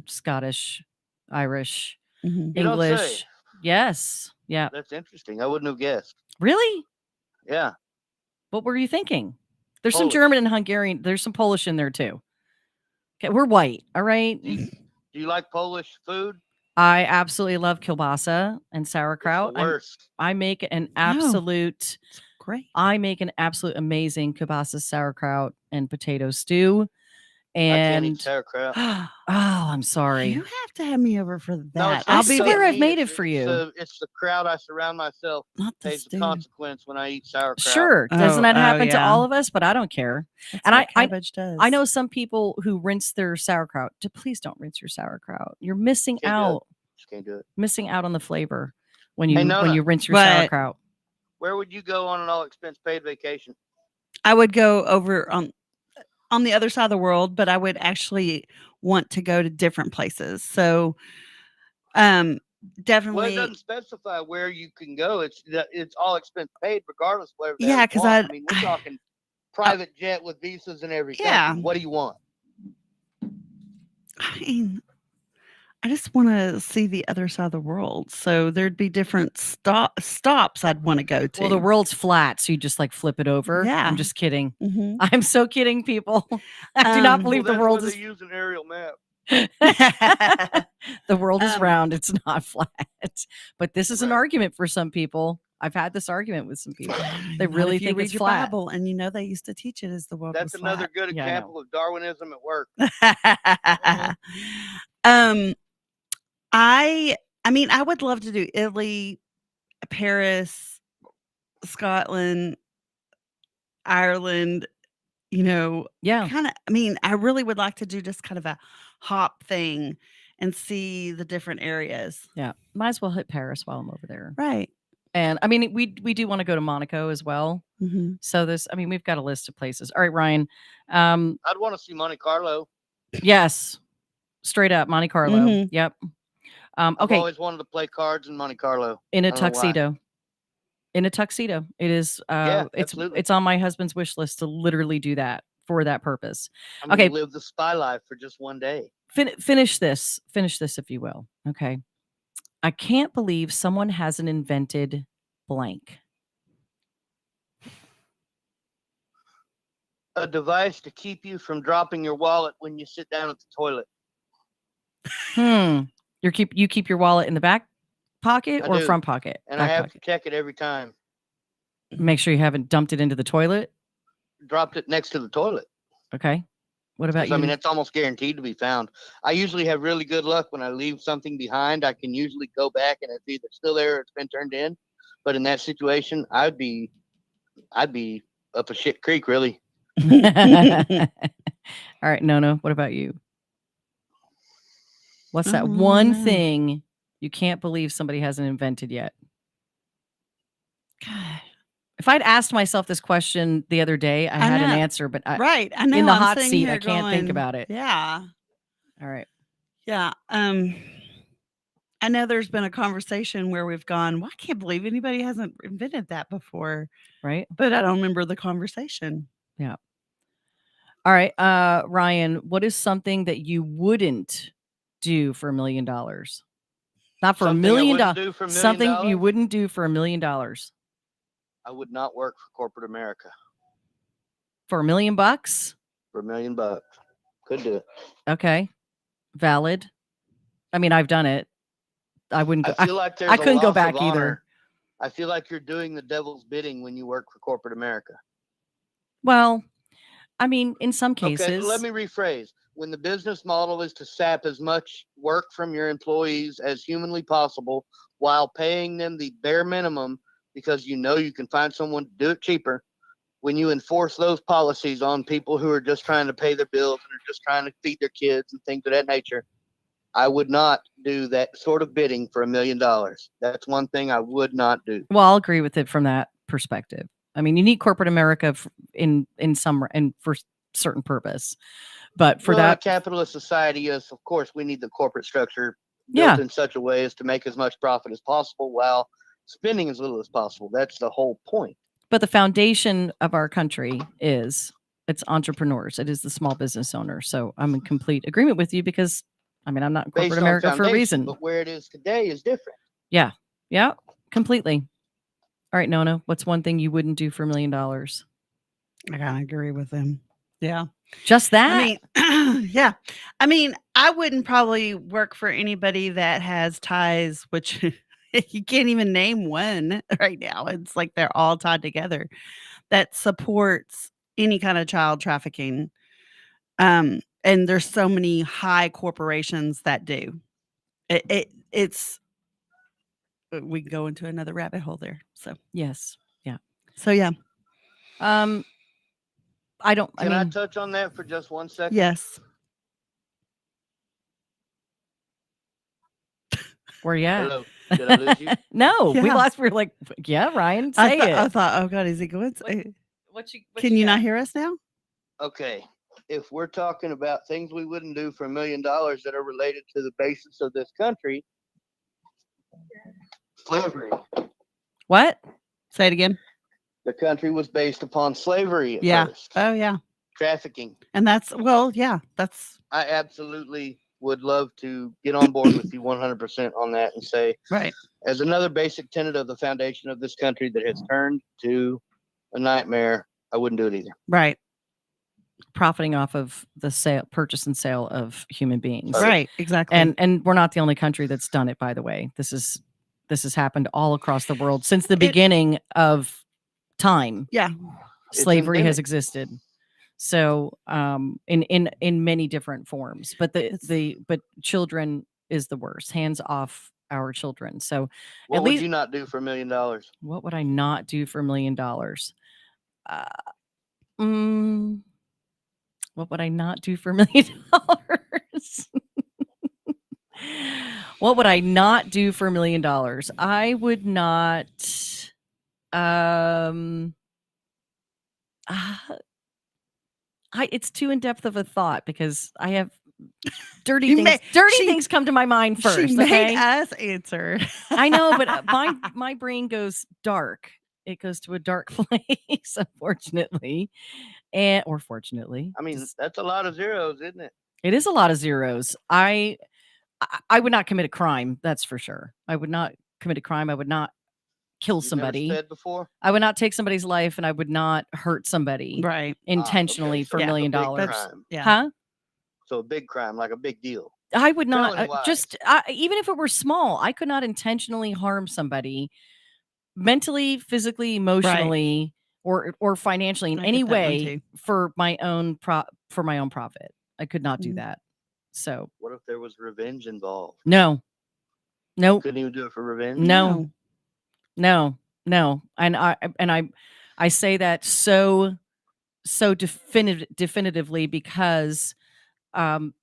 Scottish, Irish, English. Yes. Yeah. That's interesting. I wouldn't have guessed. Really? Yeah. What were you thinking? There's Polish. some German and Hungarian. There's some Polish in there too. Okay, we're white. All right. Do you like Polish food? I absolutely love kielbasa and sauerkraut. It's the worst. I make an absolute great. I make an absolute amazing kielbasa, sauerkraut, and potato stew. And I can't eat sauerkraut. Oh, I'm sorry. You have to have me over for that. No, I swear I've made it for you. It's the crowd I surround myself pays the consequence when I eat sauerkraut. Sure. Doesn't that happen to all of us? But I don't care. That's and what cabbage does. I know some people who rinse their sauerkraut. Please don't rinse your sauerkraut. You're missing out. Just can't do it. Missing out on the flavor when you Hey, Nona, when you rinse your sauerkraut. Where would you go on an all expense paid vacation? I would go over on the other side of the world, but I would actually want to go to different places. So, Well, definitely. it doesn't specify where you can go. It's all expense paid, regardless of whatever. Yeah, because I mean, we're talking private jet with visas and everything. Yeah. What do you want? I mean, I just want to see the other side of the world. So there'd be different stops I'd want to go to. Well, the world's flat, so you just like flip it over. Yeah. I'm just kidding. Mhm. I'm so kidding, people. I do not believe the That's world where is they use an aerial map. the world is round. It's not flat. But this is an argument for some people. I've had this argument with some people. They Not really if you think read it's your flat. Bible, and you know they used to teach it as the world That's was another flat. good Yeah, I know. example of Darwinism at work. I mean, I would love to do Italy, Paris, Scotland, Ireland, Yeah. kind of. I mean, I really would like to do just kind of a hop thing and see the different areas. Yeah. Might as well hit Paris while I'm over there. Right. And I mean, we do want to go to Monaco as well. Mhm. So we've got a list of places. All right, Ryan. I'd want to see Monte Carlo. Yes. Straight up, Monte Carlo. Mhm. Yep. I've Okay. always wanted to play cards in Monte Carlo. In I a don't know why. tuxedo. In a tuxedo. It is Yeah, it's absolutely. it's on my husband's wish list to literally do that for that purpose. I mean, Okay. live the spy life for just one day. Finish this, if you will. Okay. I can't believe someone hasn't invented blank. A device to keep you from dropping your wallet when you sit down at the toilet. You keep your wallet in the back pocket I or do. front pocket? And Back I have pocket. to check it every time. Make sure you haven't dumped it into the toilet. Dropped it next to the toilet. Okay. What about you? I mean, it's almost guaranteed to be found. I usually have really good luck when I leave something behind. I can usually go back and it's either still there or it's been turned in. But in that situation, I'd be up a shit creek, really. All right, Nona, what about you? What's that one thing you can't believe somebody hasn't invented yet? God. If I'd asked myself this question the other day, I had an answer, but right. I know. in the I'm hot sitting seat, here I can't think going, about it. Yeah. All right. Yeah. I know there's been a conversation where we've gone, well, I can't believe anybody hasn't invented that before. Right. But I don't remember the conversation. Yeah. All right. Ryan, what is something that you wouldn't do for $1 million? Not for $1 million. Something you wouldn't do for $1 million. I would not work for corporate America. For $1 million? For $1 million. Could do it. Okay. Valid. I mean, I've done it. I wouldn't go. I feel like I couldn't go back either. I feel like you're doing the devil's bidding when you work for corporate America. Well, I mean, in some cases. Okay, let me rephrase. When the business model is to sap as much work from your employees as humanly possible while paying them the bare minimum because you know you can find someone to do it cheaper, when you enforce those policies on people who are just trying to pay their bills and are just trying to feed their kids and things of that nature, I would not do that sort of bidding for $1 million. That's one thing I would not do. Well, I'll agree with it from that perspective. I mean, you need corporate America in some and for certain purpose, but for that, a capitalist society, yes, of course, we need the corporate structure built in such a way as to make as much profit as possible while spending as little as possible. That's the whole point. But the foundation of our country it's entrepreneurs. It is the small business owner. So I'm in complete agreement with you because, I mean, I'm not in corporate America for a reason. But where it is today is different. Yeah. Yeah. Completely. All right, Nona, what's one thing you wouldn't do for $1 million? I kind of agree with him. Yeah. Just that? I mean, yeah. I mean, I wouldn't probably work for anybody that has ties, which you can't even name one right now. It's like they're all tied together, that supports any kind of child trafficking. And there's so many high corporations that do. It's we can go into another rabbit hole there. So yes. Yeah. So yeah. Can I touch on that for just 1 second? Yes. Where you at? Hello. Did I lose you? No, we Yeah. lost. We were like, yeah, Ryan, say it. I thought, oh God, is he going to say? Can you not hear us now? Okay. If we're talking about things we wouldn't do for $1 million that are related to the basis of this country, slavery. What? Say it again. The country was based upon slavery at Yeah. first. Oh, yeah. Trafficking. And that's I absolutely would love to get on board with you 100% on that and say, right, as another basic tenet of the foundation of this country that has turned to a nightmare, I wouldn't do it either. right. Profiting off of the purchase and sale of human beings. Right, exactly. And we're not the only country that's done it, by the way. This has happened all across the world since the beginning of time. Yeah. Slavery has existed. So in many different forms. But but children is the worst. Hands off our children. So what would you not do for $1 million? What would I not do for $1 million? What would I not do for $1 million? What would I not do for $1 million? I would not. It's too in depth of a thought because I have dirty things come to my mind first. She made us answer. I know, but my brain goes dark. It goes to a dark place, unfortunately, or fortunately. I mean, that's a lot of zeros, isn't it? It is a lot of zeros. I would not commit a crime. That's for sure. I would not commit a crime. I would not kill somebody. Never said before? I would not take somebody's life, and I would not hurt somebody intentionally for $1 million. Huh? So a big crime, like a big deal. I would not even if it were small, I could not intentionally harm somebody mentally, physically, emotionally, or financially in any way for my own profit. I could not do that. So what if there was revenge involved? No. Nope. Couldn't even do it for revenge? No. And I say that so definitively because I'm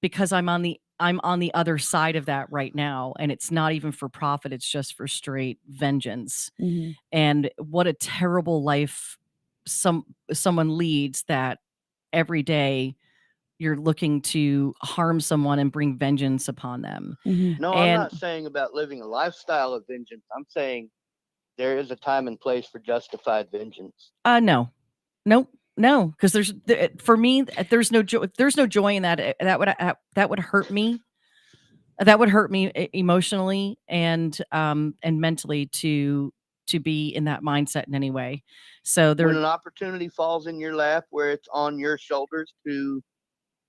on the other side of that right now, and it's not even for profit, it's just for straight vengeance. Mhm. And what a terrible life someone leads, that every day you're looking to harm someone and bring vengeance upon them. No, I'm not saying about living a lifestyle of vengeance. I'm saying there is a time and place for justified vengeance. No, because for me, there's no joy. There's no joy in that. That would hurt me. That would hurt me emotionally and mentally to be in that mindset in any way. So when an opportunity falls in your lap where it's on your shoulders to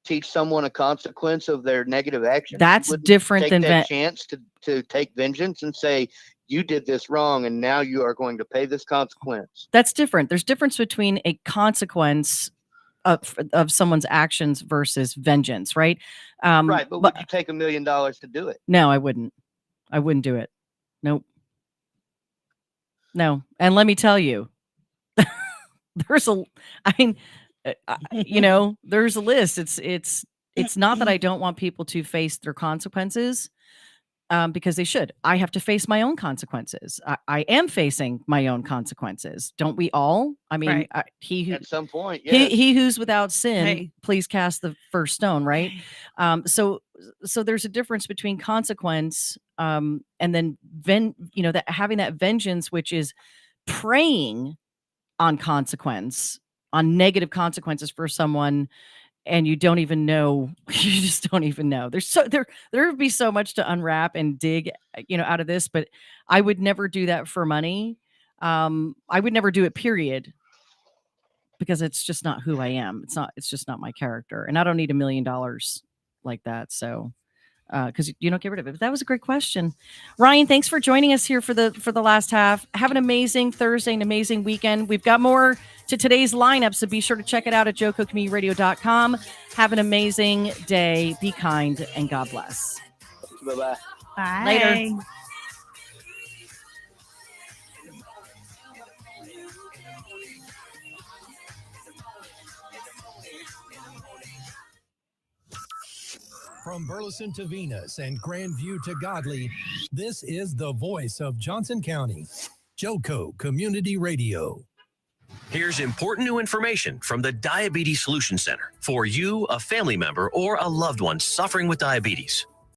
teach someone a consequence of their negative actions, that's different than that chance to take vengeance and say, you did this wrong and now you are going to pay this consequence. That's different. There's difference between a consequence of someone's actions versus vengeance, right? Right, but would you take $1 million to do it? No, I wouldn't. I wouldn't do it. Nope. No. And let me tell you, there's a list. It's not that I don't want people to face their consequences. Because they should. I have to face my own consequences. I am facing my own consequences. Don't we all? I mean, at some point, yes. he who's without sin, please cast the first stone. Right. So there's a difference between consequence, and then that having that vengeance, which is preying on negative consequences for someone. And you don't even know, you just don't even know. There would be so much to unwrap and dig, out of this, but I would never do that for money. I would never do it, period, because it's just not who I am. It's just not my character. And I don't need $1 million like that. So, because you don't get rid of it. But that was a great question. Ryan, thanks for joining us here for the last half. Have an amazing Thursday, an amazing weekend. We've got more to today's lineup, so be sure to check it out at JOCOcommunityradio.com. Have an amazing day. Be kind, and God bless. Bye-bye. Bye. Later. From Burleson to Venus and Grandview to Godley, this is the voice of Johnson County, JOCO Community Radio. Here's important new information from the Diabetes Solution Center for you, a family member, or a loved one suffering with diabetes.